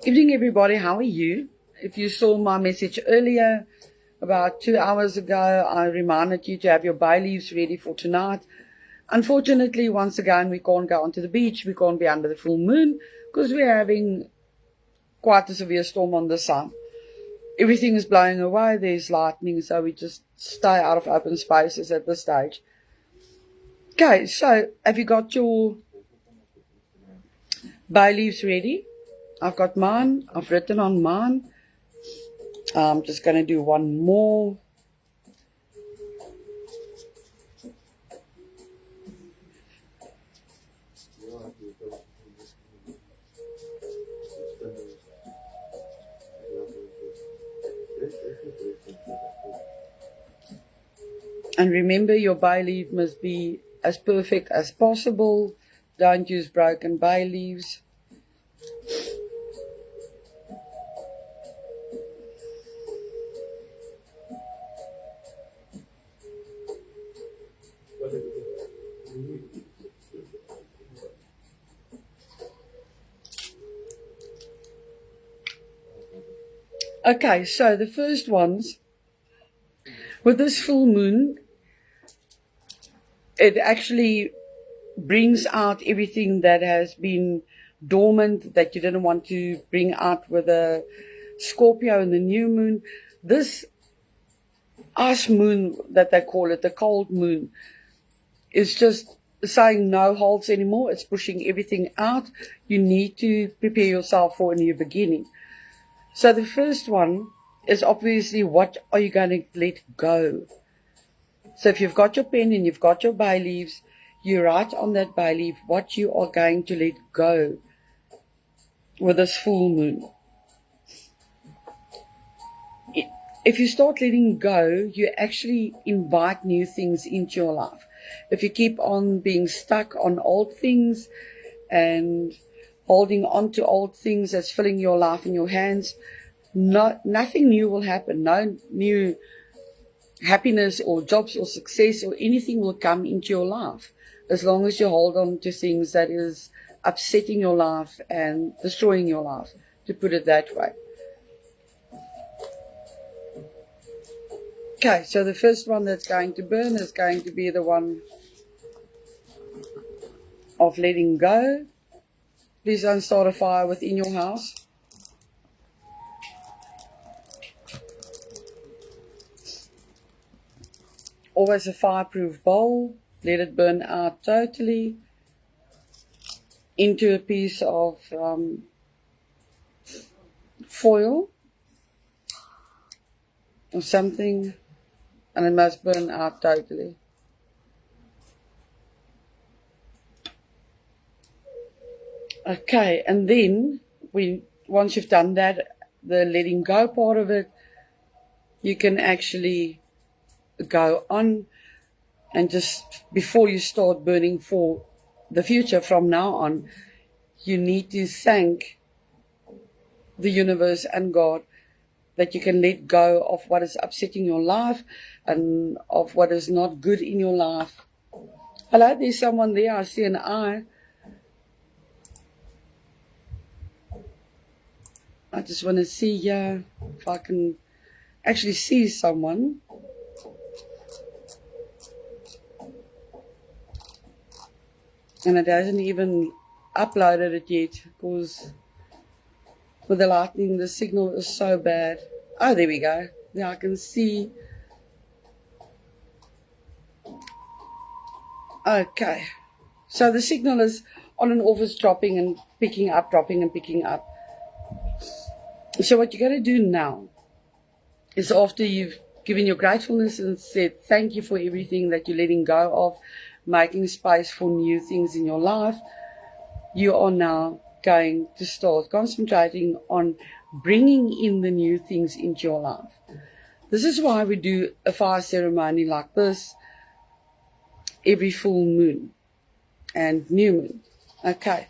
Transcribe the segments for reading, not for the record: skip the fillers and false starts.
Evening, everybody. How are you? If you saw my message earlier, about 2 hours ago, I reminded you to have your bay leaves ready for tonight. Unfortunately, once again, we can't go onto the beach. We can't be under the full moon because we're having quite a severe storm on the sun. Everything is blowing away. There's lightning, so we just stay out of open spaces at this stage. Okay, so have you got your bay leaves ready? I've got mine. I've written on mine. I'm just going to do one more. And remember, your bay leaf must be as perfect as possible. Don't use broken bay leaves. Okay, so the first ones, with this full moon, it actually brings out everything that has been dormant, that you didn't want to bring out with a Scorpio and the new moon. This ice moon, that they call it, the cold moon, is just saying no holds anymore. It's pushing everything out. You need to prepare yourself for a new beginning. So the first one is obviously, what are you going to let go? So if you've got your pen and you've got your bay leaves, you write on that bay leaf what you are going to let go with this full moon. If you start letting go, you actually invite new things into your life. If you keep on being stuck on old things and holding on to old things that's filling your life in your hands, nothing new will happen. No new happiness or jobs or success or anything will come into your life as long as you hold on to things that is upsetting your life and destroying your life, to put it that way. Okay, so the first one that's going to burn is going to be the one of letting go. Please don't start a fire within your house. Always a fireproof bowl. Let it burn out totally into a piece of foil or something, and it must burn out totally. Okay, and then once you've done that, the letting go part of it, you can actually go on and just, before you start burning for the future from now on, you need to thank the universe and God that you can let go of what is upsetting your life and of what is not good in your life. Hello, there's someone there. I see an eye. I just want to see if I can actually see someone. And it hasn't even uploaded it yet because with the lightning, the signal is so bad. Oh, there we go. Now I can see. Okay. So the signal is on and off, is dropping and picking up, dropping and picking up. So what you got to do now is, after you've given your gratefulness and said thank you for everything that you're letting go of, making space for new things in your life, you are now going to start concentrating on bringing in the new things into your life. This is why we do a fire ceremony like this every full moon and new moon. Okay.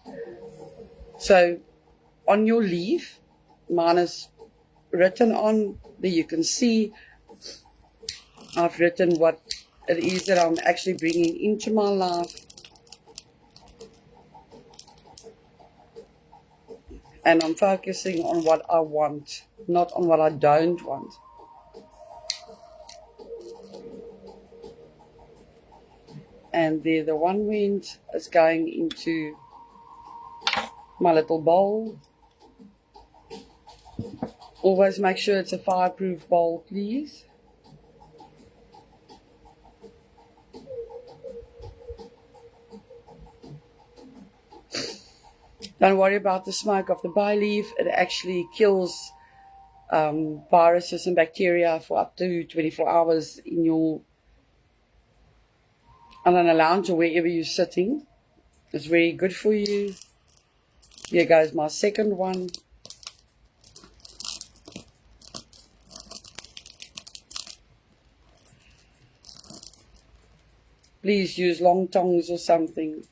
So on your leaf, mine is written on that you can see. I've written what it is that I'm actually bringing into my life. And I'm focusing on what I want, not on what I don't want. And there the one wind is going into my little bowl. Always make sure it's a fireproof bowl, please. Don't worry about the smoke of the bay leaf. It actually kills viruses and bacteria for up to 24 hours in your on a lounge or wherever you're sitting. It's very good for you. Here goes my second one. Please use long tongs or something.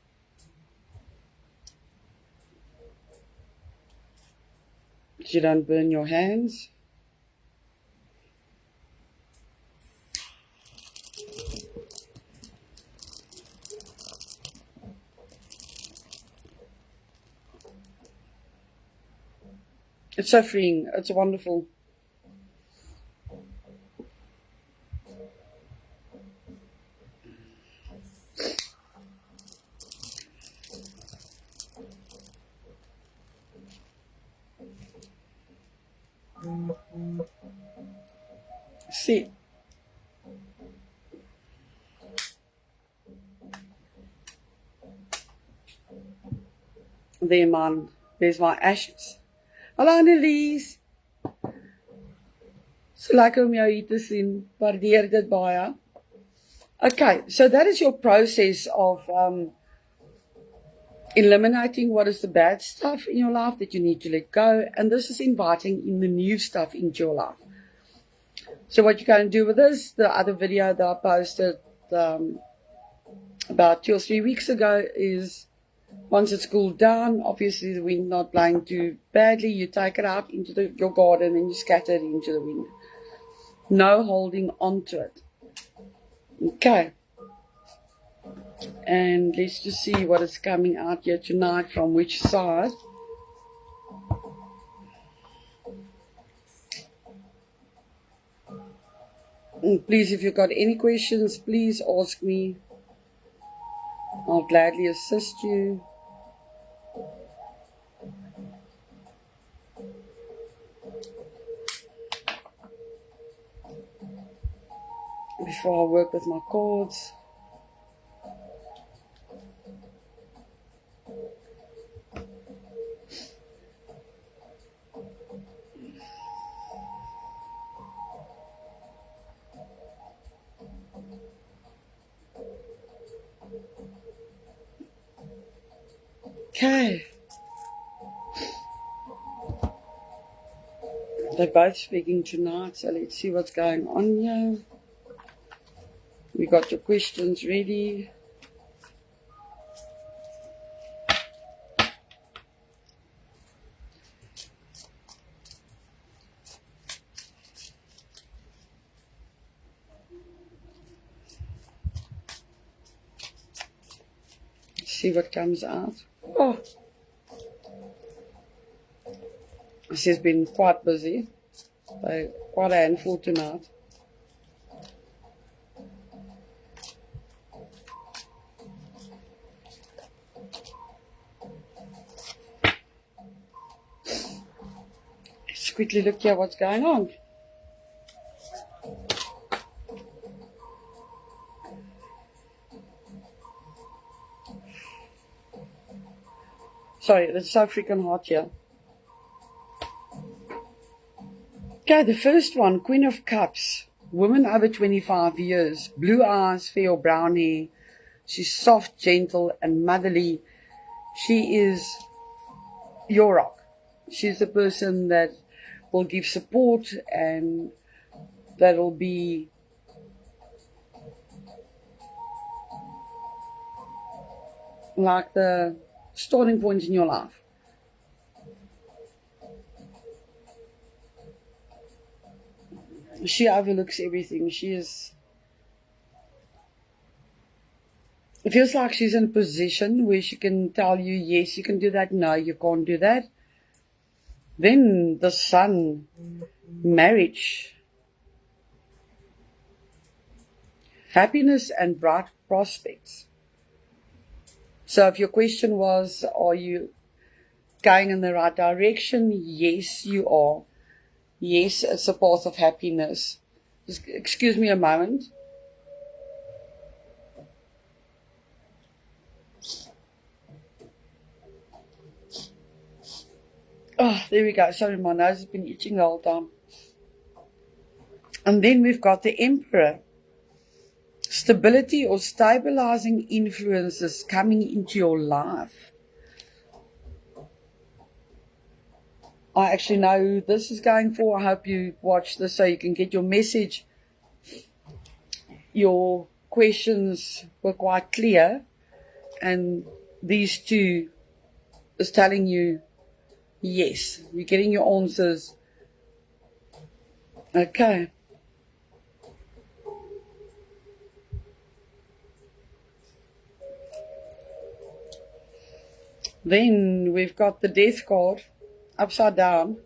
So you don't burn your hands. It's so freeing. It's wonderful. See. There, man. There's my ashes. Hallo Annelies. So lekker om jou hier te sien. Waardeer dit baie. Okay, so that is your process of eliminating what is the bad stuff in your life that you need to let go, and this is inviting in the new stuff into your life. So what you're going to do with this, the other video that I posted about 2 or 3 weeks ago, is once it's cooled down, obviously the wind not blowing too badly, you take it out into your garden and you scatter it into the wind. No holding on to it. Okay. And let's just see what is coming out here tonight from which side. And please, if you've got any questions, please ask me. I'll gladly assist you. Before I work with my cords. Okay. They're both speaking tonight, so let's see what's going on here. We got your questions ready. Let's see what comes out. Oh, she's been quite busy. Quite a handful tonight. Let's quickly look here what's going on. Sorry, it's so freaking hot here. Okay, the first one, Queen of Cups, woman over 25 years, blue eyes, fair or brown hair. She's soft, gentle, and motherly. She is your rock. She's the person that will give support and that will be like the starting point in your life. She overlooks everything. It feels like she's in a position where she can tell you, yes, you can do that, no, you can't do that. Then the Sun, marriage, happiness and bright prospects. So if your question was, are you going in the right direction? Yes, you are. Yes, it's a path of happiness. Just excuse me a moment. Oh, there we go. Sorry, my nose has been itching the whole time. And then we've got the Emperor. Stability or stabilizing influences coming into your life. I actually know who this is going for. I hope you watch this so you can get your message. Your questions were quite clear, and these two is telling you, yes, you're getting your answers. Okay. Then we've got the Death card upside down.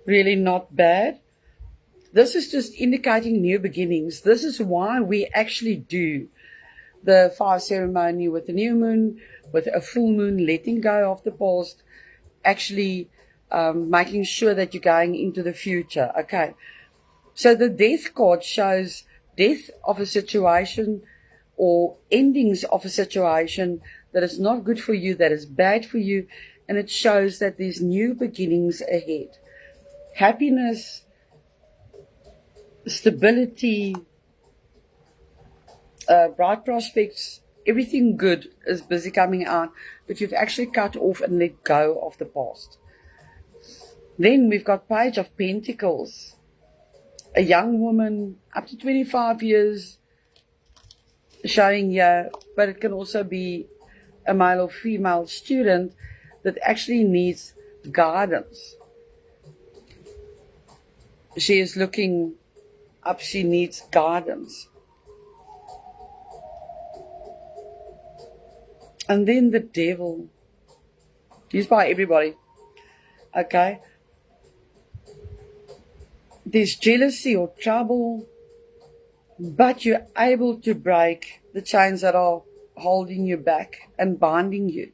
Really not bad. This is just indicating new beginnings. This is why we actually do the fire ceremony with the new moon, with a full moon, letting go of the past, actually making sure that you're going into the future. Okay. So the Death card shows death of a situation or endings of a situation that is not good for you, that is bad for you, and it shows that there's new beginnings ahead. Happiness, stability, bright prospects, everything good is busy coming out, but you've actually cut off and let go of the past. Then we've got Page of Pentacles. A young woman up to 25 years showing here, but it can also be a male or female student that actually needs guidance. She is looking up, she needs guidance. And then the Devil. He's by everybody. Okay. There's jealousy or trouble, but you're able to break the chains that are holding you back and binding you.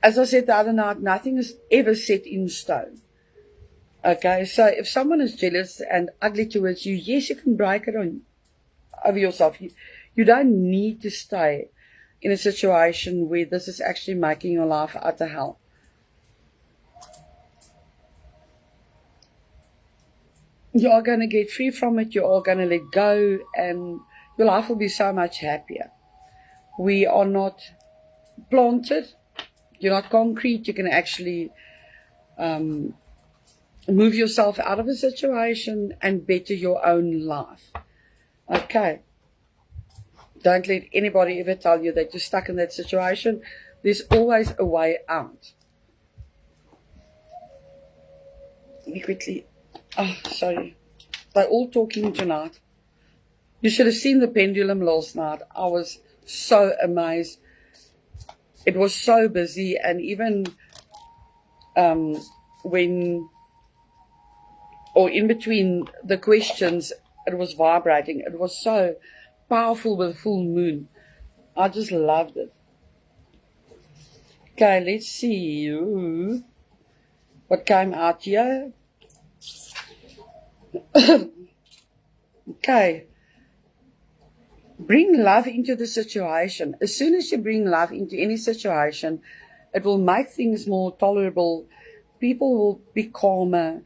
As I said the other night, nothing is ever set in stone. Okay, so if someone is jealous and ugly towards you, yes, you can break it over yourself. You don't need to stay in a situation where this is actually making your life utter hell. You are going to get free from it. You are going to let go, and your life will be so much happier. We are not planted. You're not concrete. You can actually move yourself out of a situation and better your own life. Okay. Don't let anybody ever tell you that you're stuck in that situation. There's always a way out. Let me quickly... Oh, sorry. They're all talking tonight. You should have seen the pendulum last night. I was so amazed. It was so busy, and even when, or in between the questions, it was vibrating. It was so powerful with full moon. I just loved it. Okay, let's see what came out here. Okay. Bring love into the situation. As soon as you bring love into any situation, it will make things more tolerable. People will be calmer,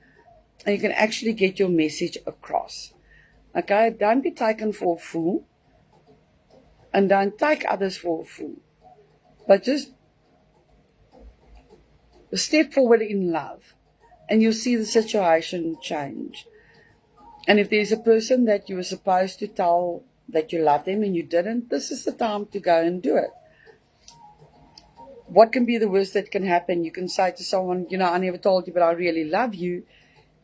and you can actually get your message across. Okay? Don't be taken for a fool, and don't take others for a fool. But just step forward in love, and you'll see the situation change. And if there's a person that you were supposed to tell that you love them and you didn't, this is the time to go and do it. What can be the worst that can happen? You can say to someone, I never told you, but I really love you.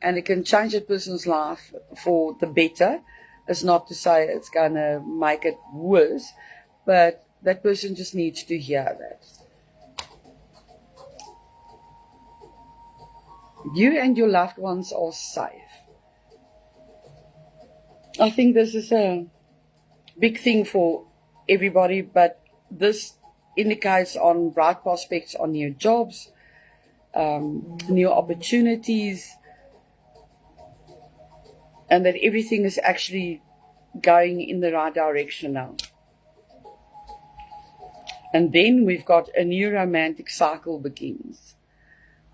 And it can change that person's life for the better. It's not to say it's going to make it worse, but that person just needs to hear that. You and your loved ones are safe. I think this is a big thing for everybody, but this indicates on bright prospects on new jobs, new opportunities, and that everything is actually going in the right direction now. And then we've got a new romantic cycle begins.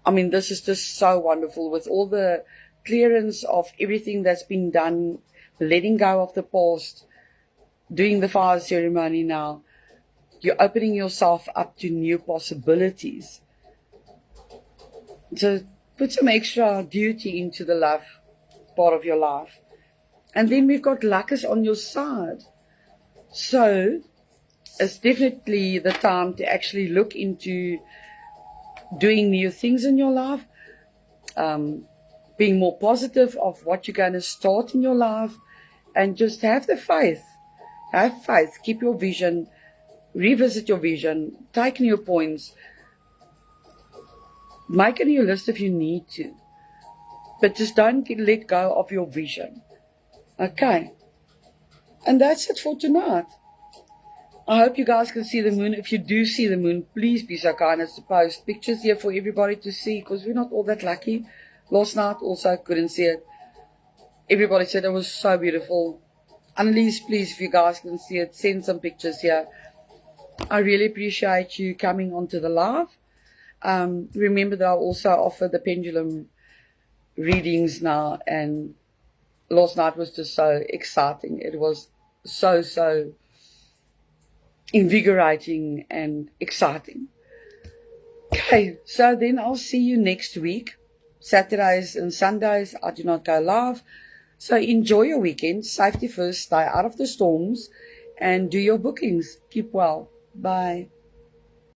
I mean, this is just so wonderful with all the clearance of everything that's been done, letting go of the past, doing the fire ceremony now. You're opening yourself up to new possibilities. So put some extra duty into the love part of your life. And then we've got luck is on your side. So it's definitely the time to actually look into doing new things in your life, being more positive of what you're going to start in your life, and just have the faith. Have faith. Keep your vision. Revisit your vision. Take new points. Make a new list if you need to. But just don't let go of your vision. Okay. And that's it for tonight. I hope you guys can see the moon. If you do see the moon, please be so kind as to post pictures here for everybody to see, because we're not all that lucky. Last night also couldn't see it. Everybody said it was so beautiful. Annalise, please, if you guys can see it, send some pictures here. I really appreciate you coming onto the live. Remember that I also offer the pendulum readings now, and last night was just so exciting. It was so invigorating and exciting. Okay, so then I'll see you next week. Saturdays and Sundays I do not go live. So enjoy your weekend. Safety first. Stay out of the storms and do your bookings. Keep well. Bye.